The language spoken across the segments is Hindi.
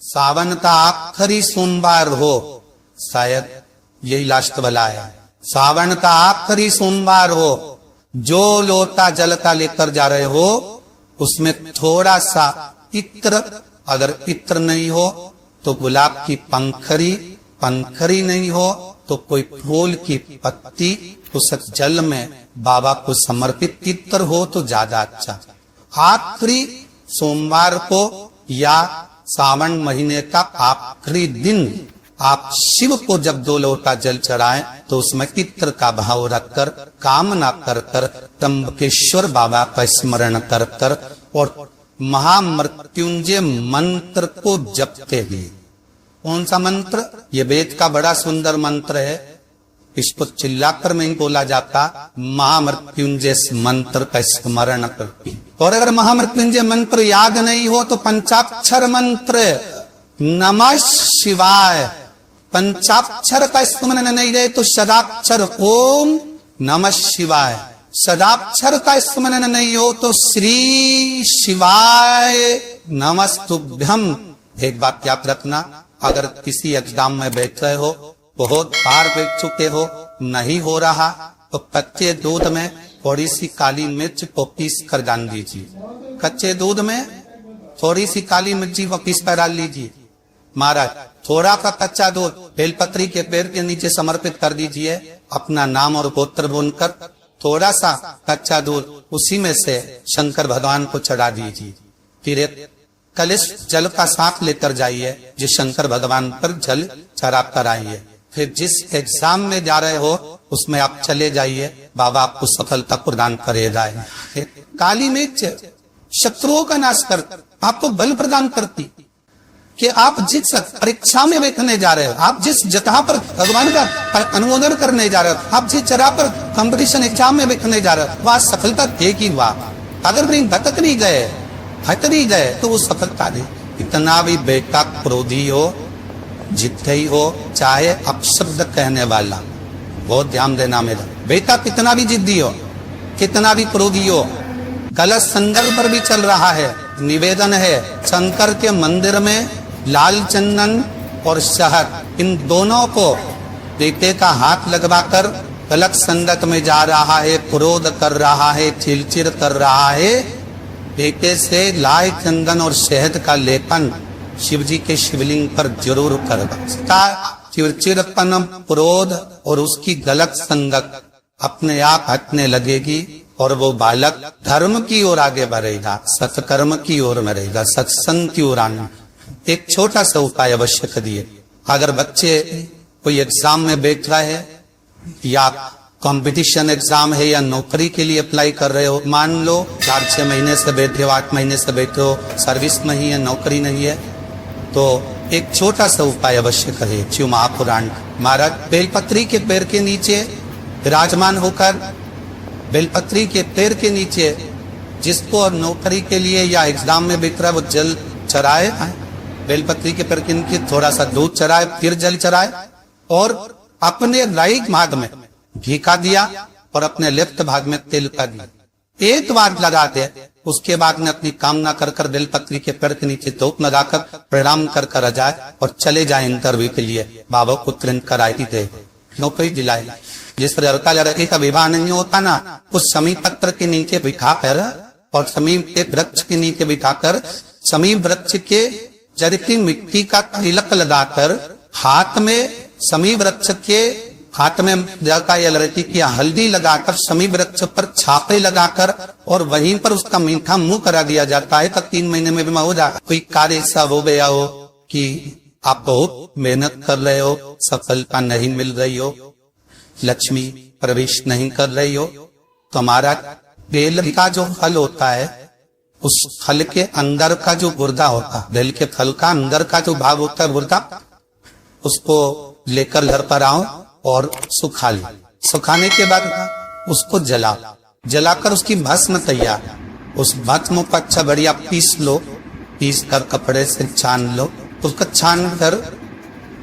सावन का आखिरी सोमवार हो, शायद यही लास्ट वाला है, सावन का आखिरी सोमवार हो, जो लोटा जल का लेकर जा रहे हो उसमें थोड़ा सा इत्र, अगर इत्र नहीं हो तो गुलाब की पंखरी, पंखरी नहीं हो तो कोई फूल की पत्ती, उस जल में बाबा को समर्पित इत्र हो तो ज्यादा अच्छा। आखिरी सोमवार को या सावन महीने का आखिरी दिन आप शिव को जब 2 लोटा जल चढ़ाएं तो उसमें इत्र का भाव रखकर, कामना कर कर, त्र्यंबकेश्वर बाबा का स्मरण कर कर और महामृत्युंजय मंत्र को जपते हुए। कौन सा मंत्र? ये वेद का बड़ा सुंदर मंत्र है, इसको चिल्लाकर नहीं बोला जाता, महामृत्युंजय मंत्र का स्मरण करके। और अगर महामृत्युंजय मंत्र याद नहीं हो तो पंचाक्षर मंत्र नमः शिवाय, पंचाक्षर का स्मरण नहीं रहे तो सदाक्षर ओम नमः शिवाय, सदाक्षर का स्मरण नहीं हो तो श्री शिवाय नमस्तुभ्यम। एक बात याद रखना, अगर किसी एग्जाम में बैठ रहे हो, बहुत बार बैठ चुके हो, नहीं हो रहा तो कच्चे दूध में थोड़ी सी काली मिर्च को पीस कर डाल दीजिए, कच्चे दूध में थोड़ी सी काली मिर्ची को पीस कर डाल लीजिए। महाराज थोड़ा सा कच्चा दूध बेलपत्री के पेड़ के नीचे समर्पित कर दीजिए, अपना नाम और गोत्र बोलकर थोड़ा सा कच्चा दूध उसी में से शंकर भगवान को चढ़ा दीजिए। फिर एक कलश जल का साथ लेकर जाइए, जिस शंकर भगवान पर जल चढ़ा कर आइए। फिर जिस एग्जाम में जा रहे हो उसमें आप चले जाइए, बाबा आपको सफलता प्रदान करेगा। काली मिर्च शत्रुओं का नाश कर, आपको बल प्रदान करती कि आप जिस परीक्षा में बैठने जा रहे हो, आप जिस जगह पर भगवान का अनुमोदन करने जा रहे हो, आप जिस जगह पर कंपटीशन एग्जाम में बैठने जा रहे हो, वहां सफलता देगी। वहां अगर नहीं भटक नहीं गए, हट नहीं गए तो वो सफलता दे। इतना भी बेटा क्रोधी हो, जिद्दी हो, चाहे अपशब्द कहने वाला, बहुत ध्यान देना मेरा बेटा, कितना भी जिद्दी हो, कितना भी क्रोधी हो, गलत संदर्भ पर भी चल रहा है। निवेदन है शंकर के मंदिर में लाल चंदन और शहद, इन दोनों को बेटे का हाथ लगवाकर गलत संगत में जा रहा है, क्रोध कर रहा है, चिड़चिड़ कर रहा है, बेटे से लाल चंदन और शहद का लेपन शिव जी के शिवलिंग पर जरूर करवा। चिड़चिड़पन, क्रोध और उसकी गलत संगत अपने आप हटने लगेगी और वो बालक धर्म की ओर आगे बढ़ेगा, सत्कर्म की ओर में रहेगा, सत्संग की ओर आना। एक छोटा सा उपाय अवश्य करिए। अगर बच्चे कोई एग्जाम में बैठ रहा है या कंपटीशन एग्जाम है या नौकरी के लिए अप्लाई कर रहे हो, मान लो 4-6 महीने से बैठे हो, 8 महीने से बैठे हो, सर्विस नहीं है, नौकरी नहीं है, तो एक छोटा सा उपाय अवश्य करें। शिव महापुराण महाराज बेलपत्री के पेड़ के नीचे विराजमान होकर, बेलपत्री के पेड़ के नीचे जिसको नौकरी के लिए या एग्जाम में बैठ रहा है वो जल चढ़ाए, बेलपत्री के पेड़ के नीचे थोड़ा सा दूध चढ़ाए, फिर जल चढ़ाए और अपने राइट भाग में घी का दिया और अपने लेफ्ट भाग में तेल का दिया, एक बार लगा दे। उसके बाद में अपनी कामना कर कर बेलपत्री के पेड़ के नीचे धूप लगाकर प्रणाम कर कर आ जाए और चले जाए इंटरव्यू के लिए। बाबा को तुरंत कराई दे, नौकरी दिलाए। जिस लड़का लड़के का विवाह नहीं होता ना, उस समी पत्र के नीचे बिठा कर और समीप के वृक्ष के नीचे बिठाकर समीप वृक्ष के जड़ की मिट्टी का तिलक लगाकर हाथ में समी वृक्ष के हाथ में लड़का या लड़की की हल्दी लगाकर समी वृक्ष पर छापे लगाकर और वहीं पर उसका मीठा मुंह करा दिया जाता है। तब 3 महीने में भी हो जाए। कोई कार्य ऐसा हो गया हो कि आप बहुत मेहनत कर रहे हो, सफलता नहीं मिल रही हो, लक्ष्मी प्रवेश नहीं कर रही हो, तो हमारा बेल का जो फल होता है, उस फल के अंदर का जो गुर्दा होता है, बेल के फल का अंदर का जो भाग होता है गुर्दा, उसको लेकर घर पर आओ और सुखा लो। सुखाने के बाद उसको जलाकर उसकी भस्म तैयार, उस भस्म को अच्छा बढ़िया पीस लो, पीस कर कपड़े से छान लो। उसको छान कर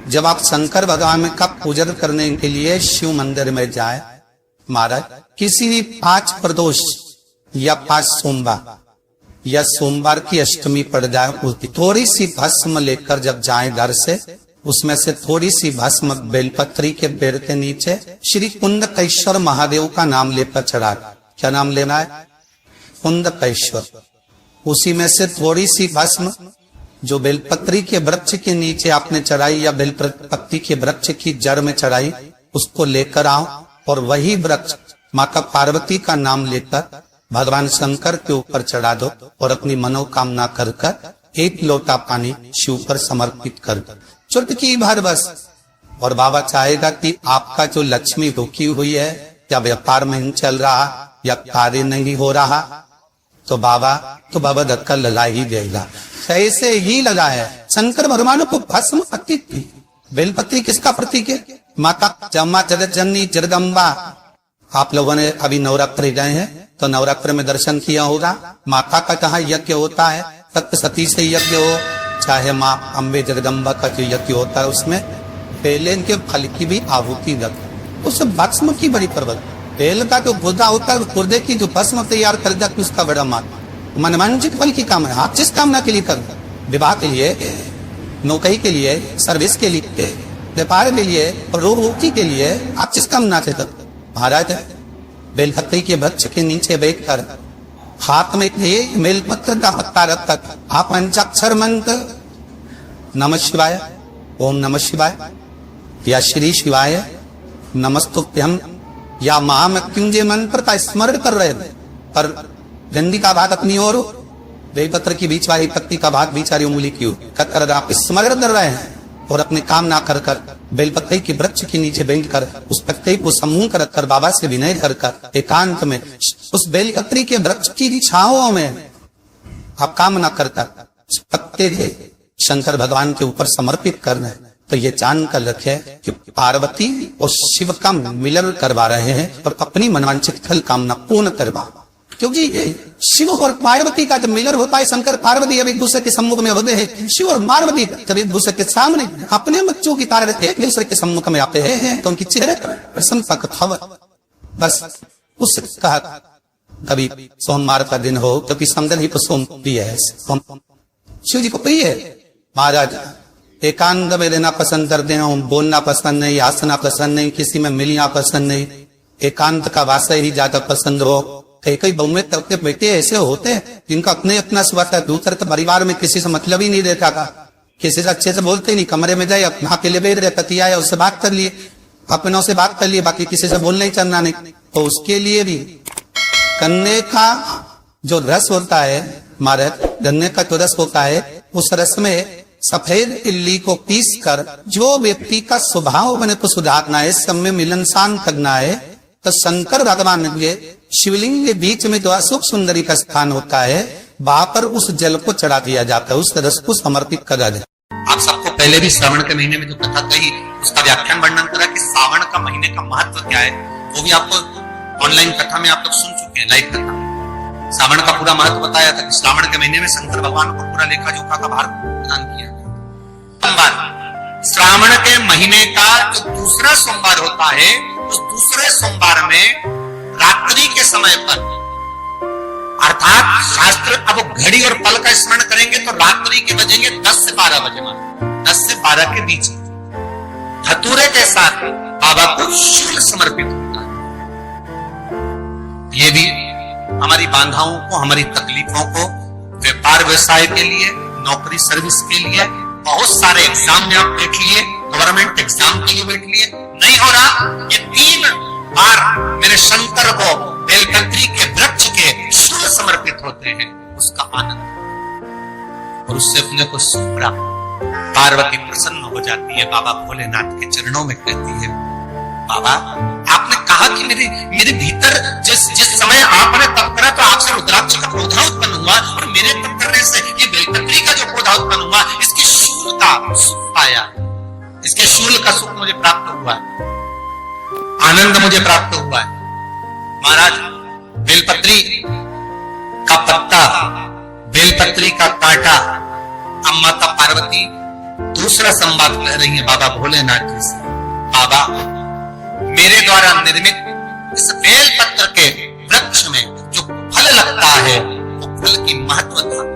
जब आप शंकर भगवान का पूजन करने के लिए शिव मंदिर में जाए, महाराज किसी भी 5 प्रदोष या 5 सोमवार या सोमवार की अष्टमी पड़ जाए, उसकी थोड़ी सी भस्म लेकर जब जाए घर से, उसमें से थोड़ी सी भस्म बेलपत्री के पेड़ के नीचे श्री कुंडकेश्वर महादेव का नाम लेकर चढ़ा। क्या नाम लेना है? कुंडकेश्वर। उसी में से थोड़ी सी भस्म जो बेलपत्री के वृक्ष के नीचे आपने चढ़ाई या बेलपत्री के वृक्ष की जड़ में चढ़ाई, उसको लेकर आओ और वही वृक्ष माता पार्वती का नाम लेकर भगवान शंकर के ऊपर चढ़ा दो और अपनी मनोकामना कर कर एक लोटा पानी शिव पर समर्पित कर दो, चुटकी भर बस। और बाबा चाहेगा कि आपका जो लक्ष्मी रुकी हुई है, या व्यापार नहीं चल रहा या कार्य नहीं हो रहा, तो बाबा धक्का लगा ही देगा। ऐसे ही लगा है शंकर भगवान को भस्म पति थी। बेलपत्री किसका प्रतीक है? माता जम्मा जगत जननी जगदम्बा। आप लोगों ने अभी नवरात्र गए हैं तो नवरात्र में दर्शन किया होगा। माता का जहाँ यज्ञ होता है, तत्व सती से यज्ञ हो चाहे माँ अम्बे जगदम्बा का जो यज्ञ होता है, उसमें पहले इनके फल की भी आहुति रख, उस भस्म की बड़ी पर्वत। बेल का जो गुर्दा होता है, गुर्दे की जो भस्म तैयार कर जाती उसका बड़ा मान मनवांछित फल की कामना। आप जिस कामना के लिए कर, विवाह के लिए, नौकरी के लिए, सर्विस के लिए, व्यापार के लिए और रोग मुक्ति के लिए, आप जिस कामना से कर, महाराज बेलपत्री के वृक्ष के नीचे बैठकर हाथ में बेलपत्र का पत्ता रखकर आप पंचाक्षर मंत्र नमः शिवाय, ओम नमः शिवाय या श्री शिवाय नमस्तुभ्यम या महामृत्युंजय मंत्र का स्मरण कर रहे थे। पर डंडी का भाग अपनी ओर, बेलपत्र की बीच वाली पत्ती का भाग बीच वाली उंगली की ओर कर आप स्मरण कर रहे हैं और अपने काम ना कर कर बेलपत्री के वृक्ष के नीचे बैठ कर उस पत्ते को समूह कर कर बाबा से विनय कर कर एकांत में उस बेलपत्री के वृक्ष की छाओं में आप काम ना कर कर पत्ते शंकर भगवान के ऊपर समर्पित करना है। तो ये जान कर रखे कि पार्वती और शिव का मिलन करवा रहे हैं और अपनी मनवांछित फल कामना पूर्ण करवा, क्योंकि शिव और पार्वती का जब मिलन होता है, शंकर पार्वती अब एक दूसरे के सम्मुख में होते हैं, शिव और पार्वती जब एक दूसरे के सामने अपने बच्चों की तरह एक दूसरे के सम्मुख में आते हैं तो उनकी चेहरे प्रसन्नता का भाव बस उस कहा कभी सोमवार का दिन हो, क्योंकि समझन ही तो सोम प्रिय है, शिव जी को प्रिय है। महाराज एकांत में रहना पसंद करते हैं, बोलना पसंद नहीं, हंसना पसंद नहीं, किसी में मिलना पसंद नहीं, एकांत का वासा ही ज्यादा पसंद हो। कई बहुमत के बेटे ऐसे होते हैं जिनका अपने अपना स्वार्थ है, दूसरे तो परिवार में किसी से मतलब ही नहीं रहता का, किसी से अच्छे से बोलते नहीं, कमरे में जाए अपना के लिए बैठ रहे, पति आया उससे बात कर लिए, अपनों से बात कर लिए, बाकी किसी से बोलना ही चलना नहीं। तो उसके लिए भी गन्ने का जो रस होता है, महाराज गन्ने का जो रस होता है, उस रस में सफेद इल्ली को पीस कर जो व्यक्ति का स्वभाव बने को सुधारना है, सब में मिलनसान करना है, तो शंकर भगवान के शिवलिंग के बीच में जो अशोक सुंदरी का स्थान होता है, वहां पर उस जल को चढ़ा दिया जाता है, उस रस को समर्पित करा जाए। आप सबको पहले भी श्रावण के महीने में जो कथा कही उसका व्याख्यान वर्णन करा कि श्रावण का महीने का महत्व क्या है, वो भी आपको ऑनलाइन कथा में आप लोग सुन चुके हैं, लाइव कथा। श्रावण का पूरा महत्व बताया था कि श्रावण के महीने में शंकर भगवान को पूरा लेखा जोखा का भार प्रदान किया। श्रावण के महीने का जो दूसरा सोमवार होता है, उस दूसरे सोमवार में रात्रि के समय पर, अर्थात शास्त्र अब घड़ी और पल का स्मरण करेंगे तो रात्रि के बजेंगे 10 से 12 बजे, 10 से 12 के बीच धतूरे के साथ बाबा को शुल्क समर्पित होता है। ये भी हमारी बाधाओं को, हमारी तकलीफों को, व्यापार व्यवसाय के लिए, नौकरी सर्विस के लिए, बहुत सारे एग्जाम में आप बैठ लिए, गवर्नमेंट एग्जाम के लिए बैठ लिए, नहीं हो रहा, ये 3 बार मेरे शंकर को बेलपत्री के वृक्ष के शुल्क समर्पित होते हैं, उसका आनंद और उससे अपने को सुख प्राप्त। पार्वती प्रसन्न हो जाती है, बाबा भोलेनाथ के चरणों में कहती है, बाबा आपने कहा कि मेरे भीतर जिस समय आपने तप करा तो आपसे रुद्राक्ष का पौधा उत्पन्न हुआ और मेरे तप करने से ये बेलपत्री का जो पौधा उत्पन्न हुआ, इसकी शूल का सुख पाया, इसके शूल का सुख मुझे प्राप्त हुआ, आनंद मुझे प्राप्त हुआ है। महाराज बेलपत्री का पत्ता, बेलपत्री का कांटा, अब माता पार्वती दूसरा संवाद कह रही है बाबा भोलेनाथ जी से, बाबा मेरे द्वारा निर्मित इस बेलपत्र के वृक्ष में जो फल लगता है वो फल की महत्वता